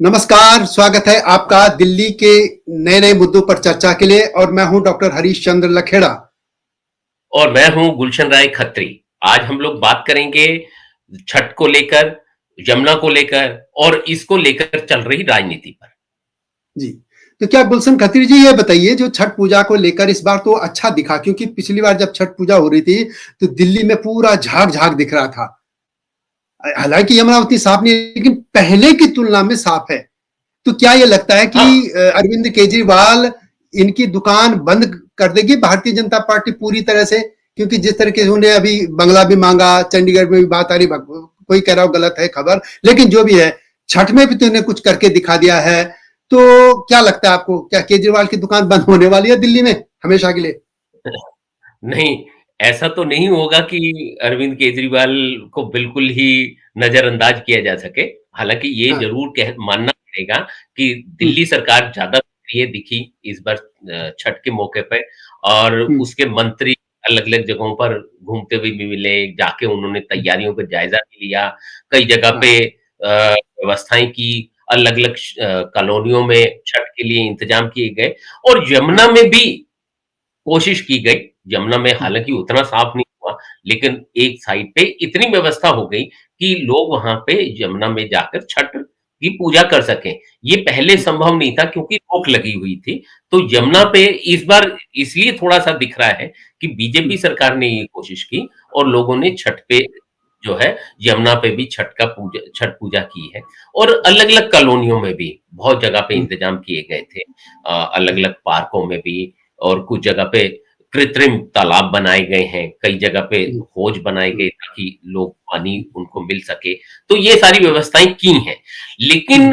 नमस्कार, स्वागत है आपका दिल्ली के नए-नए मुद्दों पर चर्चा के लिए और मैं हूं डॉक्टर हरीश चंद्र लखेड़ा। और मैं हूं गुलशन राय खत्री। आज हम लोग बात करेंगे छठ को लेकर, यमुना को लेकर और इसको लेकर चल रही राजनीति पर। जी, तो क्या गुलशन खत्री जी ये बताइए जो छठ पूजा को लेकर इस बार तो अच्छा दिखा क्योंकि पिछली बार जब छठ पूजा हो रही थी, तो दिल्ली में पूरा झाग-झाग दिख रहा था। हालाँकि यमुना उतनी साफ नहीं है लेकिन पहले की तुलना में साफ है। तो क्या ये लगता है कि हाँ, अरविंद केजरीवाल इनकी दुकान बंद कर देगी भारतीय जनता पार्टी पूरी तरह से? क्योंकि जिस तरीके से उन्हें अभी बंगला भी मांगा, चंडीगढ़ में भी बात आ रही, कोई कह रहा हो गलत है खबर, लेकिन जो भी है, छठ में भी तो इन्हें कुछ करके दिखा दिया है। तो क्या लगता है आपको, क्या केजरीवाल की दुकान बंद होने वाली है दिल्ली में हमेशा के लिए? नहीं, ऐसा तो नहीं होगा कि अरविंद केजरीवाल को बिल्कुल ही नज़रअंदाज किया जा सके। हालाँकि ये हाँ, ज़रूर कह मानना पड़ेगा कि हुँ, दिल्ली सरकार ज़्यादा सक्रिय दिखी इस बार छठ के मौके पे और हुँ, उसके मंत्री अलग-अलग जगहों पर घूमते हुए भी मिले, जाके उन्होंने तैयारियों का जायज़ा भी लिया। कई जगह हाँ, पे व्यवस्थाएँ की, अलग-अलग कॉलोनियों में छठ के लिए इंतज़ाम किए गए और हाँ, यमुना में भी कोशिश की गई, यमुना में हुँ, हालाँकि उतना साफ नहीं हुआ, लेकिन एक साइड पे इतनी व्यवस्था हो गई कि लोग वहाँ पे यमुना में जाकर छठ की पूजा कर सकें। ये पहले हुँ, संभव नहीं था क्योंकि रोक लगी हुई थी। तो यमुना हुँ, पे इस बार इसलिए थोड़ा-सा दिख रहा है कि हुँ, बीजेपी सरकार ने ये कोशिश की और लोगों ने छठ पे जो है यमुना पे भी छठ पूजा की है और अलग-अलग कॉलोनियों में भी बहुत जगह पे हुँ, इंतज़ाम किए गए थे। अलग-अलग पार्कों में भी और कुछ जगह पे कृत्रिम तालाब बनाए गए हैं, कई जगह पे हुँ, हौज बनाए हुँ, गए ताकि लोग पानी उनको मिल सके, तो ये सारी व्यवस्थाएँ की हैं। हुँ, लेकिन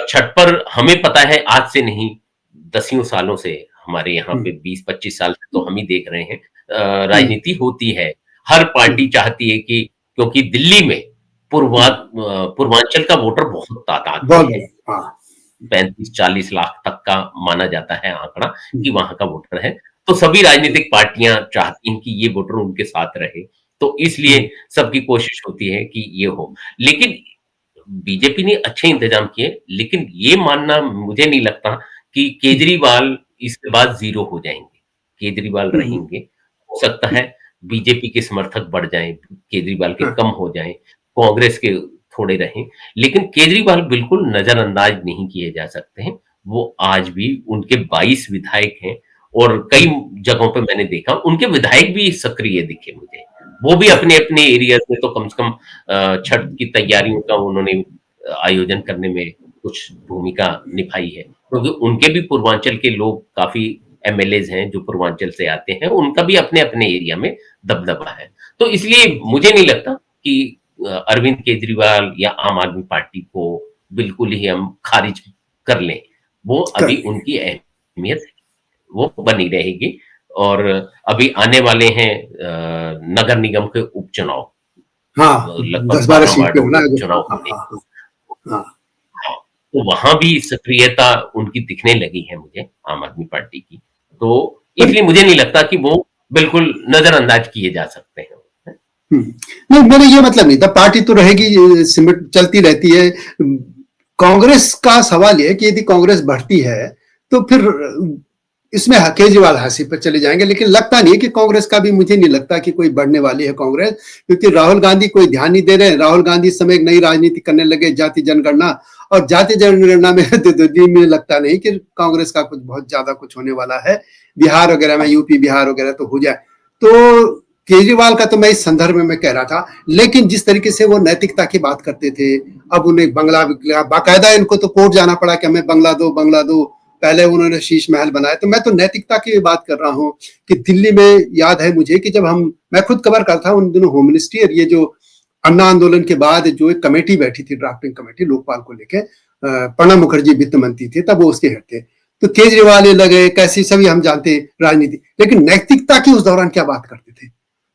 छठ पर हमें पता है आज से नहीं, दसियों सालों से हमारे यहाँ हुँ, पे 20-25 साल से तो हुँ, हम ही देख रहे हैं हुँ, राजनीति होती है। हर हुँ, पार्टी चाहती है कि क्योंकि दिल्ली में हुँ, पूर्वांचल का वोटर बहुत तादाद में बहुत है। बढ़िया, हाँ। 35-40 लाख तक का माना जाता है आंकड़ा हुँ, कि वहाँ का वोटर है। तो सभी हुँ, राजनीतिक पार्टियाँ चाहती हैं कि ये वोटर उनके साथ रहे। तो हुँ, इसलिए सबकी कोशिश होती है कि ये हो। लेकिन बीजेपी ने अच्छे इंतज़ाम किए, लेकिन ये मानना मुझे नहीं लगता कि हुँ, केजरीवाल इसके बाद ज़ीरो हो जाएँगे। केजरीवाल हुँ, हुँ, रहेंगे। हो सकता हुँ, है बीजेपी के समर्थक बढ़ जाएँ, केजरीवाल के हाँ, कम हो जाएँ, कांग्रेस के थोड़े रहें। लेकिन केजरीवाल बिल्कुल नज़रअंदाज नहीं किए जा सकते हैं। वो आज भी उनके 22 विधायक हैं और कई हुँ, जगहों पे मैंने देखा उनके विधायक भी सक्रिय दिखे मुझे। वो भी हाँ, अपने-अपने एरियाज़ में तो कम से कम छठ की तैयारियों का उन्होंने आयोजन करने में कुछ भूमिका निभाई है। क्योंकि उनके भी पूर्वांचल के लोग काफ़ी एमएलएज़ हैं जो पूर्वांचल से आते हैं, उनका भी अपने-अपने एरिया में दबदबा है। तो इसलिए हुँ, मुझे नहीं लगता कि अरविंद केजरीवाल या आम आदमी पार्टी को बिल्कुल ही हम खारिज कर लें। वो कर अभी लेंगे। उनकी अहमियत वो बनी रहेगी और अभी आने वाले हैं नगर निगम के उपचुनाव। हाँ, लगभग 10-12 12 सीटें वार्डों हो के ना जो उपचुनाव हाँ, होंगे। हाँ, हाँ, हाँ, हाँ, तो वहाँ भी सक्रियता उनकी दिखने लगी है मुझे, आम आदमी पार्टी की। तो पर इसलिए मुझे नहीं लगता कि वो बिल्कुल नज़रअंदाज किए जा सकते हैं। हुँ, नहीं मेरा ये मतलब नहीं था, पार्टी तो रहेगी सिमट चलती रहती है। कांग्रेस का सवाल ये है कि यदि कांग्रेस बढ़ती है, तो फिर इसमें केजरीवाल हाशिए पर चले जाएँगे, लेकिन लगता नहीं है कि कांग्रेस का भी मुझे नहीं लगता कि कोई बढ़ने वाली है कांग्रेस, क्योंकि राहुल गांधी कोई ध्यान नहीं दे रहे हैं। राहुल गांधी इस समय एक नई राजनीति करने लगे, जाति जनगणना और जाति जनगणना में तो दिल्ली में लगता नहीं कि कांग्रेस का कुछ बहुत ज़्यादा कुछ होने वाला है। बिहार वगैरह में यूपी, बिहार वगैरह तो हो जाए। तो केजरीवाल का तो मैं इस संदर्भ में मैं कह रहा था, लेकिन जिस तरीके से वो नैतिकता की बात करते थे, अब उन्हें बंगला बाकायदा इनको तो कोर्ट जाना पड़ा कि हमें बंगला दो। पहले उन्होंने शीश महल बनाया, तो मैं तो नैतिकता की बात कर रहा हूँ कि दिल्ली में याद है मुझे कि जब हम मैं खुद कवर करता उन दिनों होम मिनिस्ट्री और ये जो अन्ना आंदोलन के बाद जो एक कमेटी बैठी थी, ड्राफ्टिंग कमेटी लोकपाल को लेके, प्रणब मुखर्जी वित्त मंत्री थे, तब वो उसके हेड थे। तो केजरीवाल ये लगे कैसी सभी हम जानते राजनीति, लेकिन नैतिकता की उस दौरान क्या बात करते थे?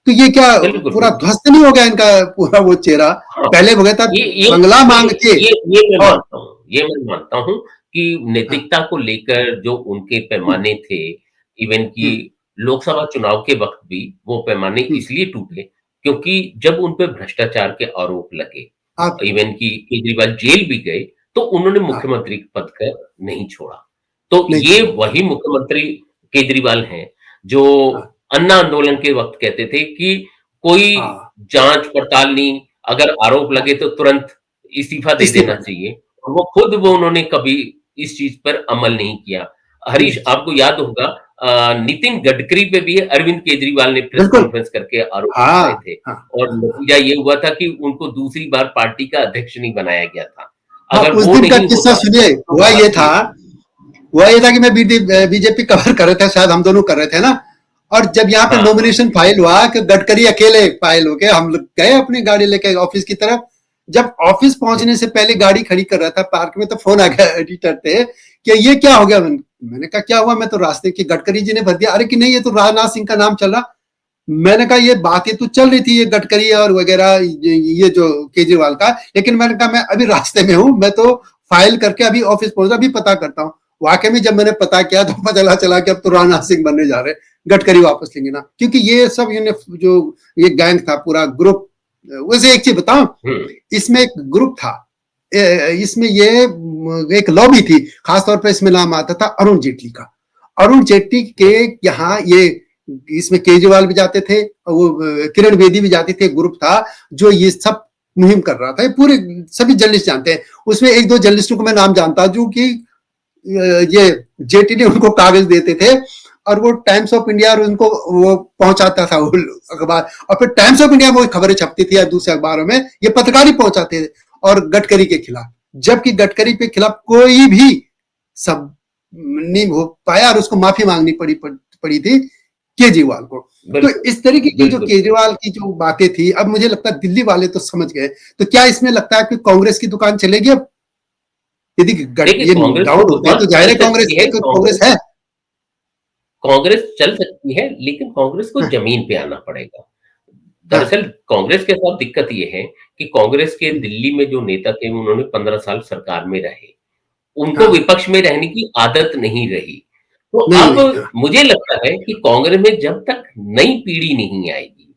तो ये क्या बिल्कुल, पूरा बिल्कुल। ध्वस्त नहीं हो गया इनका पूरा वो चेहरा? हाँ, पहले वो कहता ये ये बंगला ये मांग के ये मैं और मानता हूँ। ये मैं मानता हूँ कि हाँ, नैतिकता को लेकर जो उनके हुँ, पैमाने थे, इवन कि हुँ, लोकसभा चुनाव के वक़्त भी वो पैमाने हुँ, इसलिए टूटे क्योंकि जब उन पे भ्रष्टाचार के आरोप लगे, आप इवन कि केजरीवाल जेल भी गए, तो उन्होंने हाँ, मुख्यमंत्री पद का नहीं छोड़ा। तो नहीं ये छोड़ा। वही मुख्यमंत्री केजरीवाल हैं, जो हाँ, अन्ना आंदोलन के वक़्त कहते थे कि कोई हाँ, जाँच-पड़ताल नहीं, अगर आरोप हाँ, लगे तो तुरंत इस्तीफ़ा दे देना इस्तीफा दें। चाहिए। और वो उन्होंने कभी इस चीज़ पर अमल नहीं किया। हरीश, नहीं किया। आपको याद होगा नितिन गडकरी पे भी अरविंद केजरीवाल ने प्रेस बिल्कुल। कॉन्फ्रेंस करके आरोप लगाए हाँ, थे हाँ, और हाँ, हाँ। नतीजा ये हुआ था कि उनको दूसरी बार पार्टी का अध्यक्ष नहीं बनाया गया था। हाँ, अगर उस वो दिन का नहीं किस्सा होता सुनिए, तो बात ये हुआ ये था कि मैं बीजेपी कवर कर रहे थे, शायद हम दोनों कर रहे थे ना। और जब यहाँ पे हाँ, हाँ। नॉमिनेशन फाइल हुआ कि गडकरी अकेले फाइल हो गए, हम लोग गए अपनी गाड़ी लेके ऑफिस की तरफ। जब ऑफिस हुँ, पहुंचने से पहले गाड़ी खड़ी कर रहा था पार्क में, तो फोन आ गया एडिटर थे कि ये क्या हो गया। मैंने कहा क्या हुआ, मैं तो रास्ते की गडकरी जी ने भर दिया। अरे कि नहीं, ये तो राजनाथ सिंह का नाम चल रहा। मैंने कहा ये बातें तो चल रही थी, ये गडकरी और वगैरह, ये जो केजरीवाल का, लेकिन मैंने कहा मैं अभी रास्ते में हूँ, मैं तो फाइल करके अभी ऑफिस पहुंचा, अभी पता करता हूँ। वाकई में जब मैंने पता किया तो पता चला कि अब तो राजनाथ सिंह बनने जा रहे, गडकरी वापस लेंगे ना, क्योंकि ये सब जो ये गैंग था, पूरा ग्रुप। वैसे एक चीज बताऊं, हुँ, इसमें एक ग्रुप था, इसमें ये एक लॉबी थी, खासतौर पर इसमें नाम आता था अरुण जेटली का। अरुण जेटली के यहाँ ये, इसमें केजरीवाल भी जाते थे और वो किरण बेदी भी जाती थे। ग्रुप था जो ये सब मुहिम कर रहा था। ये पूरे सभी जर्नलिस्ट जानते हैं। उसमें एक दो जर्नलिस्टों को मैं नाम जानता हूं, जो कि ये जेटली उनको कागज देते थे और वो टाइम्स ऑफ इंडिया और उनको वो पहुंचाता था, वो अखबार, और फिर टाइम्स ऑफ इंडिया में वो खबरें छपती थी या दूसरे अखबारों में, ये पत्रकारी पहुंचाते थे और गडकरी के खिलाफ। जबकि गडकरी के खिलाफ कोई भी सब नहीं हो पाया और उसको माफी मांगनी पड़ी थी केजरीवाल को। तो बिल्कुल, इस तरीके की जो बिल्कुल। केजरीवाल की जो बातें थी, अब मुझे लगता है दिल्ली वाले तो समझ गए। तो क्या इसमें लगता है कि कांग्रेस की दुकान चलेगी अब? यदि देखिए, ये कांग्रेस की डाउन होता है दुकान तो जाहिर चल है कांग्रेस सकती है, कांग्रेस है। कांग्रेस चल सकती है, लेकिन कांग्रेस को हाँ, ज़मीन पे आना पड़ेगा। हाँ, दरअसल कांग्रेस के साथ दिक्कत ये है कि कांग्रेस के हम्म, दिल्ली में जो नेता थे, उन्होंने 15 साल सरकार में रहे। उनको हाँ, विपक्ष में रहने की आदत नहीं रही। तो नहीं अब रही। हाँ, मुझे लगता है कि कांग्रेस में जब तक नई पीढ़ी नहीं आएगी,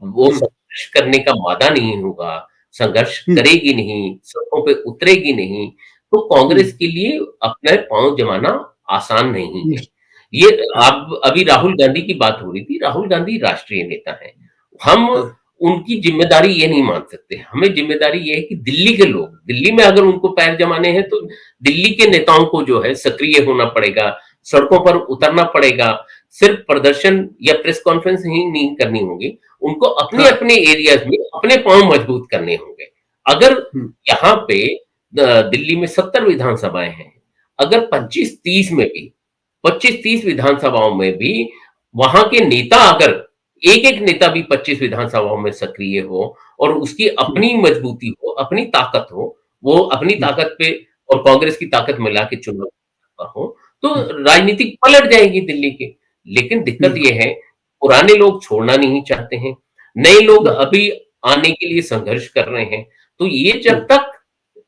वो हम्म, संघर्ष करने का मादा नहीं होगा, संघर्ष हम्म, करेगी नहीं, सड़कों पे उतरेगी नहीं, तो कांग्रेस हम्म, के लिए अपने पाँव जमाना आसान नहीं है। नहीं, ये हाँ, अब अभी राहुल गांधी की बात हो रही थी, राहुल गांधी राष्ट्रीय नेता हैं। हम हाँ, उनकी ज़िम्मेदारी ये नहीं मान सकते, हमें ज़िम्मेदारी ये है कि दिल्ली के लोग, दिल्ली में अगर उनको पैर जमाने हैं तो दिल्ली के नेताओं को जो है सक्रिय होना पड़ेगा, सड़कों पर उतरना पड़ेगा, सिर्फ प्रदर्शन या प्रेस कॉन्फ्रेंस ही नहीं करनी होगी, उनको हाँ, अपने-अपने एरियाज़ में अपने पाँव मजबूत करने होंगे। अगर हम्म, यहाँ पे दिल्ली में 70 विधानसभाएँ हैं, अगर 25-30 में भी 25-30 विधानसभाओं में भी वहाँ के नेता अगर एक-एक नेता भी 25 विधानसभाओं में सक्रिय हो और उसकी हम्म, अपनी मजबूती हो, अपनी ताकत हो, वो अपनी हम्म, ताकत पे और कांग्रेस की ताकत मिला के चुनाव हो, तो हम्म, राजनीति पलट जाएगी दिल्ली की। लेकिन दिक्कत हम्म, ये है, पुराने लोग छोड़ना नहीं चाहते हैं, नए लोग हम्म, अभी आने के लिए संघर्ष कर रहे हैं। तो ये जब हम्म, तक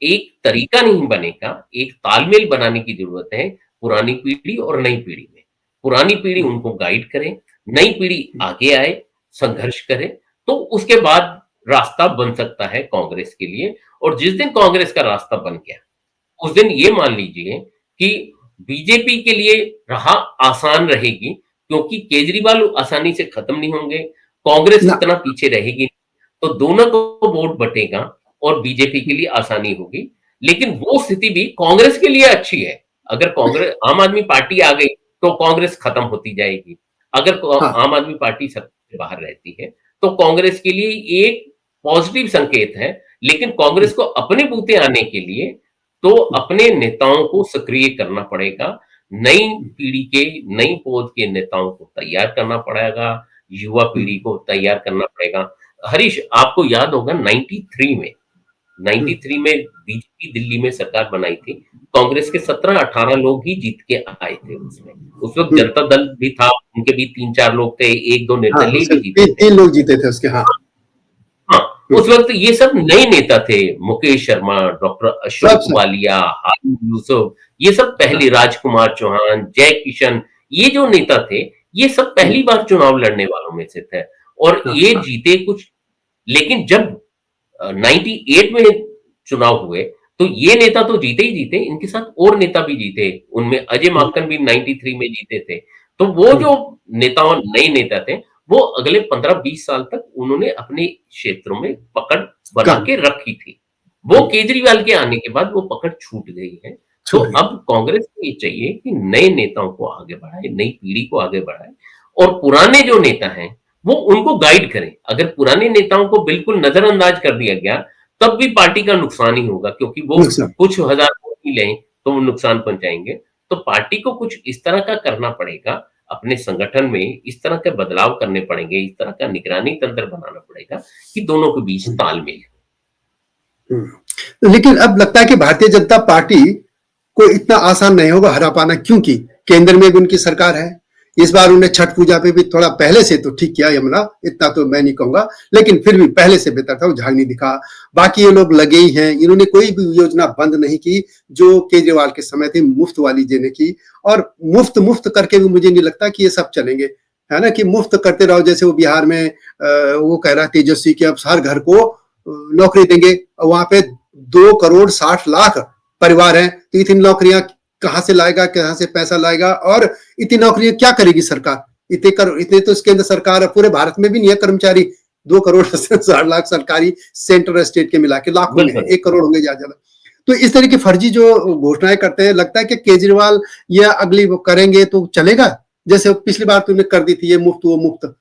एक तरीका नहीं बनेगा, एक तालमेल बनाने की ज़रूरत है, पुरानी पीढ़ी और नई पीढ़ी में। पुरानी पीढ़ी हम्म, उनको गाइड करे, नई पीढ़ी हम्म, आगे आए, संघर्ष करे, तो उसके बाद रास्ता बन सकता है कांग्रेस के लिए। और जिस दिन कांग्रेस का रास्ता बन गया, उस दिन ये मान लीजिए कि बीजेपी के लिए राह आसान रहेगी, क्योंकि केजरीवाल आसानी से खत्म नहीं होंगे, कांग्रेस ना, इतना पीछे रहेगी, तो दोनों को वोट बटेगा और बीजेपी के लिए आसानी होगी। लेकिन वो स्थिति भी कांग्रेस के लिए अच्छी है। अगर कांग्रेस आम आदमी पार्टी आ गई, तो कांग्रेस खत्म होती जाएगी। अगर हाँ, आम आदमी पार्टी सत्ता से बाहर रहती है, तो कांग्रेस के लिए एक पॉजिटिव संकेत है। लेकिन हम्म, कांग्रेस को अपने बूते आने के लिए तो हम्म, अपने नेताओं को सक्रिय करना पड़ेगा। नई हम्म, पीढ़ी के, नई पोध के नेताओं को तैयार करना पड़ेगा, युवा हम्म, पीढ़ी को तैयार करना पड़ेगा। हरीश, आपको याद होगा 93 में, हम्म, 93 में बीजेपी दिल्ली में सरकार बनाई थी। कांग्रेस के 17-18 लोग ही जीत के आए थे उसमें। उस वक़्त हम्म, जनता दल भी था, उनके भी 3-4 लोग थे, 1-2 हाँ, निर्दलीय उससे भी जीते थे। तीन लोग जीते थे उसके। हाँ, हाँ, हम्म, उस वक़्त ये सब नए नेता थे, मुकेश शर्मा, डॉक्टर सब अशोक सब, वालिया, हारून यूसुफ, ये सब पहले हाँ, राजकुमार चौहान, जय किशन, ये जो नेता थे, ये सब हम्म, पहली बार चुनाव लड़ने वालों में से थे और हाँ, ये हाँ, जीते कुछ। लेकिन जब 98 में चुनाव हुए, तो ये नेता तो जीते ही जीते, इनके साथ और नेता भी जीते। उनमें अजय हुँ, माकन भी 93 में जीते थे। तो वो हुँ, जो नेताओं नए नेता थे, वो अगले 15-20 साल तक उन्होंने अपने क्षेत्रों में पकड़ बना कम, के रखी थी। वो हुँ, केजरीवाल के आने के बाद वो पकड़ छूट गई है। तो छूट गई। अब कांग्रेस को ये चाहिए कि नए नेताओं को आगे बढ़ाए, नई पीढ़ी को आगे बढ़ाए और पुराने जो नेता हैं, वो उनको गाइड करें। अगर पुराने नेताओं को बिल्कुल नज़रअंदाज कर दिया गया, तब भी पार्टी का नुकसान ही होगा क्योंकि वो नुकसान। कुछ हज़ार वोट ही लें, तो वो नुकसान पहुँचाएँगे। तो पार्टी को कुछ इस तरह का करना पड़ेगा, अपने संगठन में इस तरह के बदलाव करने पड़ेंगे, इस तरह का निगरानी तंत्र बनाना पड़ेगा कि दोनों के बीच हुँ, तालमेल हो। हुँ। लेकिन अब लगता है कि भारतीय जनता पार्टी को इतना आसान नहीं होगा हरा पाना क्योंकि केंद्र में भी उनकी सरकार है। इस बार उन्हें छठ पूजा पे भी थोड़ा पहले से तो ठीक किया यमुना, इतना तो मैं नहीं कहूँगा, लेकिन फिर भी पहले से बेहतर था, वो झाग नहीं दिखा। बाकी ये लोग लगे ही हैं, इन्होंने कोई भी योजना बंद नहीं की, जो केजरीवाल के समय थी मुफ्त वाली देने की और मुफ्त करके भी मुझे नहीं लगता कि ये सब चलेंगे, है ना? कि मुफ्त करते रहो जैसे वो बिहार में वो कह रहा है तेजस्वी कि अब हर घर को नौकरी देंगे, वहाँ पे 2 करोड़ 60 लाख परिवार हैं, तो इतनी नौकरियां कहाँ से लाएगा, कहाँ से पैसा लाएगा और इतनी नौकरियां क्या करेगी सरकार? इतने तो केंद्र सरकार पूरे भारत में भी नहीं है कर्मचारी, 2 करोड़ 60 लाख सरकारी सेंट्रल और स्टेट के मिला के लाखों में है, बिल्कुल। 1 करोड़ होंगे ज्यादा। तो इस तरह की फर्जी जो घोषणाएं करते हैं, लगता है कि केजरीवाल या अगली वो करेंगे तो चलेगा, जैसे पिछली बार तुमने कर दी थी ये मुफ्त वो मुफ्त,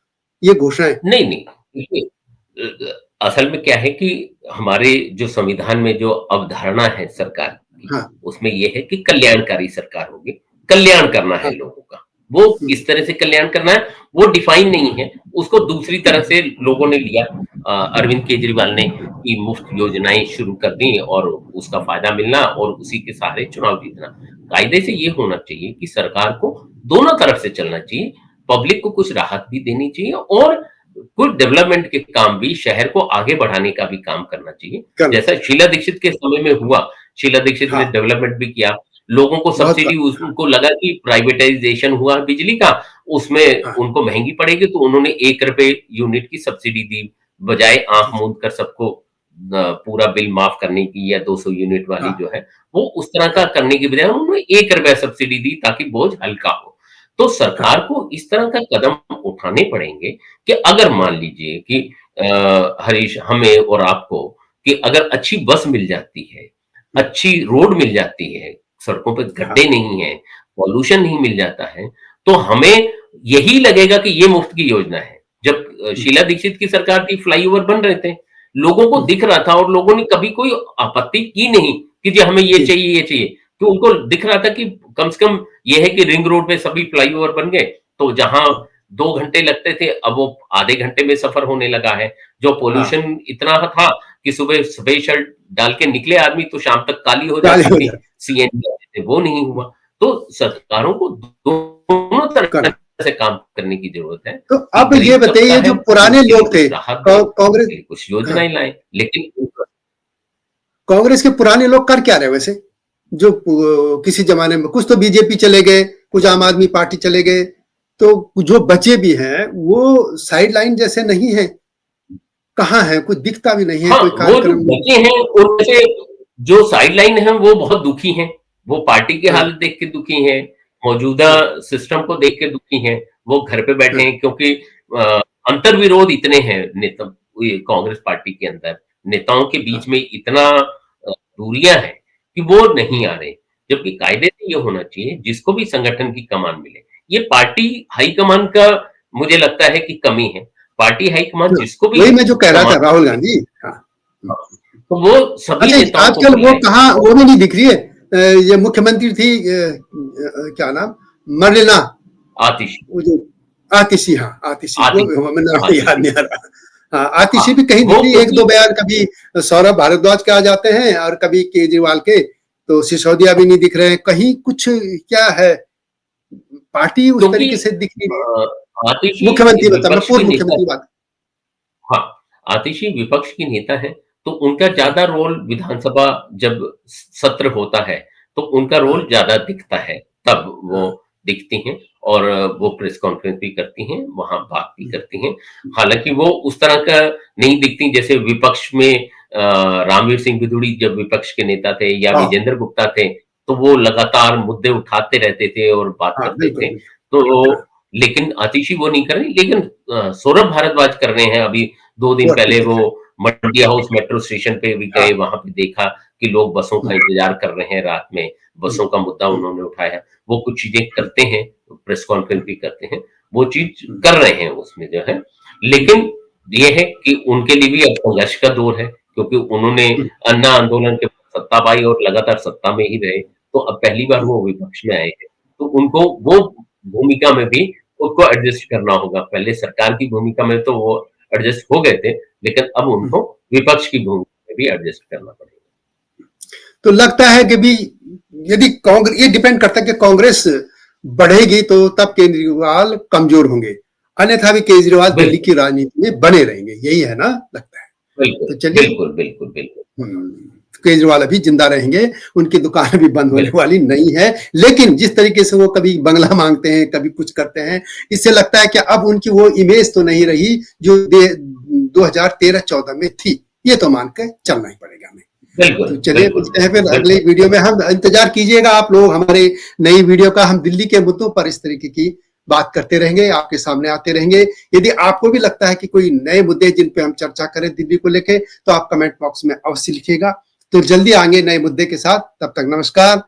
ये घोषणाएं। नहीं, नहीं, देखिए असल में क्या है कि हमारे जो संविधान में जो अवधारणा है सरकार की, हाँ, उसमें ये है कि कल्याणकारी सरकार होगी, कल्याण करना है हाँ, लोगों का। वो हम्म, किस तरह से कल्याण करना है, वो डिफाइन नहीं है, उसको दूसरी तरह से लोगों ने लिया। अरविंद केजरीवाल ने कि मुफ्त योजनाएँ शुरू कर दी और उसका फ़ायदा मिलना और उसी के सहारे चुनाव जीतना। कायदे से ये होना चाहिए कि सरकार को दोनों तरफ से चलना चाहिए, पब्लिक को कुछ राहत भी देनी चाहिए और कुछ डेवलपमेंट के काम भी शहर को आगे बढ़ाने का भी काम करना चाहिए। करना जैसा चाहिए। शीला दीक्षित के समय में हुआ, शीला दीक्षित ने हाँ, डेवलपमेंट भी किया, लोगों को बहुत सब्सिडी हाँ, उनको लगा कि प्राइवेटाइज़ेशन हुआ बिजली का, उसमें हाँ, उनको महँगी पड़ेगी तो उन्होंने ₹1 यूनिट की सब्सिडी दी, बजाय आँख जी, जी, मूंद कर सबको पूरा बिल माफ करने की या 200 यूनिट वाली हाँ, जो है, वो उस तरह का हाँ, करने की बजाय उन्होंने ₹1 सब्सिडी दी ताकि बोझ हल्का हो। तो हाँ, सरकार को इस तरह का कदम उठाने पड़ेंगे कि अगर मान लीजिए कि हरीश हमें और आपको कि अगर अच्छी बस मिल जाती है, हुँ, अच्छी रोड मिल जाती है, सड़कों पे हाँ, गड्ढे नहीं हैं, पॉल्यूशन नहीं मिल जाता है, तो हमें यही लगेगा कि ये मुफ्त की योजना है। जब हुँ, शीला दीक्षित की सरकार थी फ्लाईओवर बन रहे थे, लोगों को हुँ, दिख रहा था और लोगों ने कभी कोई आपत्ति की नहीं कि जी हमें जी, ये चाहिए। तो उनको दिख रहा था कि कम से कम ये है कि रिंग रोड पे सभी फ्लाईओवर बन गए, तो जहाँ हुँ, 2 घंटे लगते थे, अब वो आधे घंटे में सफ़र होने लगा है। जो हाँ, पॉल्यूशन इतना था कि सुबह सफ़ेद शर्ट डाल के निकले आदमी तो शाम तक काली हो काले जाती हो थी, जाते सीएनजी आते थे, वो नहीं हुँ, हुआ। तो सरकारों को दोनों तरह करना। से काम करने की ज़रूरत है तो कि अब ये गरीब तबका बताइए है, जो पुराने उसके लिए लोग थे, कुछ राहत दें, कांग्रेस उसके लिए कुछ हाँ, योजनाएँ लाएँ, लेकिन कांग्रेस के पुराने लोग कर क्या रहे वैसे? जो किसी ज़माने में कुछ तो बीजेपी चले गए, कुछ आम आदमी पार्टी चले गए, तो जो बचे भी हैं, वो साइड लाइन जैसे नहीं हैं, कहाँ हैं? कुछ दिखता भी नहीं है, हाँ, कोई वो जो कार्यक्रम नहीं। बचे हैं उनमें से जो साइडलाइन है वो बहुत दुखी हैं। वो पार्टी की हाँ, हालत देख के दुखी हैं, मौजूदा हाँ, सिस्टम को देख के दुखी हैं। वो घर पे बैठे हाँ, हैं क्योंकि अ, अंतर्विरोध इतने हैं नेता ये कांग्रेस पार्टी के अंदर, नेताओं के हाँ, बीच में इतना दूरियाँ हैं कि वो नहीं आ रहे। जबकि कायदे से ये होना चाहिए जिसको भी संगठन की कमान मिले। ये पार्टी हाईकमान का मुझे लगता है कि कमी है। पार्टी हाईकमान हाँ, जिसको भी वही मैं जो कह रहा कमान था राहुल गांधी। हाँ, हुँ। हाँ, तो वो सभी अच्छा नेताओं को आजकल वो बुलाएँ कहाँ और वो भी नहीं दिख रही है ये मुख्यमंत्री थी क्या नाम मरलेना आतिशी वो जो आतिशी हाँ आतिशी वो आतिशी हमें नाम याद आतिशी नहीं आ रहा हाँ हाँ, आतिशी भी कहीं दिख वो रही है एक क्योंकि दो बयान कभी सौरभ भारद्वाज के आ जाते हैं और कभी केजरीवाल के तो सिसोदिया भी नहीं दिख रहे हैं कहीं कुछ क्या है पार्टी उस क्योंकि तरीके से दिख नहीं रही है आतिशी मुख्यमंत्री बता मैं विपक्ष की पूर्व नेता मुख्यमंत्री बात हाँ, आतिशी विपक्ष की नेता हैं, तो उनका हाँ ज़्यादा रोल विधानसभा जब सत्र होता है, तो उनका रोल हाँ ज़्यादा दिखता है, तब वो हाँ दिखती हैं और वो प्रेस कॉन्फ्रेंस भी करती हैं, वहाँ बात भी हम्म, करती हैं। हालाँकि वो उस तरह का नहीं दिखती जैसे विपक्ष में रामवीर सिंह बिधूड़ी जब विपक्ष के नेता थे या हाँ, विजेंद्र गुप्ता थे, तो वो लगातार मुद्दे उठाते रहते थे और बात हाँ, करते बिल्कुल, थे। बिल्कुल। हाँ, तो लेकिन आतिशी वो नहीं कर रहे, लेकिन सौरभ भारद्वाज कर रहे हैं। अभी 2 दिन वो अच्छी पहले चीज़ वो है। मंडी हाउस मेट्रो स्टेशन पे भी हाँ, गए, वहाँ पे देखा कि लोग बसों हुँ, का इंतज़ार कर रहे हैं रात में, हुँ, बसों का मुद्दा हुँ, उन्होंने उठाया। वो कुछ चीज़ें हुँ, करते हैं, प्रेस कॉन्फ्रेंस हुँ, भी करते हैं, वो चीज़ हुँ, कर रहे हैं उसमें जो है। लेकिन ये है कि उनके लिए भी अब संघर्ष का दौर है, क्योंकि उन्होंने हुँ, अन्ना आंदोलन के बाद सत्ता पाई और लगातार सत्ता में ही रहे, तो अब पहली बार हुँ, वो विपक्ष में आए हैं। तो उनको वो भूमिका में भी खुद को एडजस्ट करना होगा। पहले सरकार की भूमिका में तो वो एडजस्ट हो गए थे, लेकिन अब हुँ। उनको विपक्ष की भूमिका में भी एडजस्ट करना पड़ेगा। तो लगता है कि भी यदि कांग्रेस, ये डिपेंड करता है कि कांग्रेस बढ़ेगी तो तब केजरीवाल कमजोर होंगे, अन्यथा भी केजरीवाल दिल्ली बिल्कुल, की राजनीति में बने रहेंगे, यही है ना, लगता है। बिल्कुल, तो चलिए, बिल्कुल, बिल्कुल, बिल्कुल, केजरीवाल अभी जिंदा रहेंगे, उनकी दुकान भी बंद होने बिल्कुल, वाली नहीं है। लेकिन जिस तरीके से वो कभी बंगला मांगते हैं, कभी कुछ करते हैं, इससे लगता है कि अब उनकी वो इमेज तो नहीं रही जो 2013-14 में थी। ये तो मान के चलना ही पड़ेगा हमें। बिल्कुल, तो चलिए, बिल्कुल, मिलते हैं फिर अगले बिल्कुल। वीडियो में। हम इंतजार कीजिएगा आप लोग हमारे नई वीडियो का। हम दिल्ली के मुद्दों पर इस तरीके की बात करते रहेंगे, आपके सामने आते रहेंगे। यदि आपको भी लगता है कि कोई नए मुद्दे जिन पे हम चर्चा करें दिल्ली को लेके, तो आप कमेंट बॉक्स में अवश्य लिखिएगा। तो जल्दी आएंगे नए मुद्दे के साथ। तब तक नमस्कार।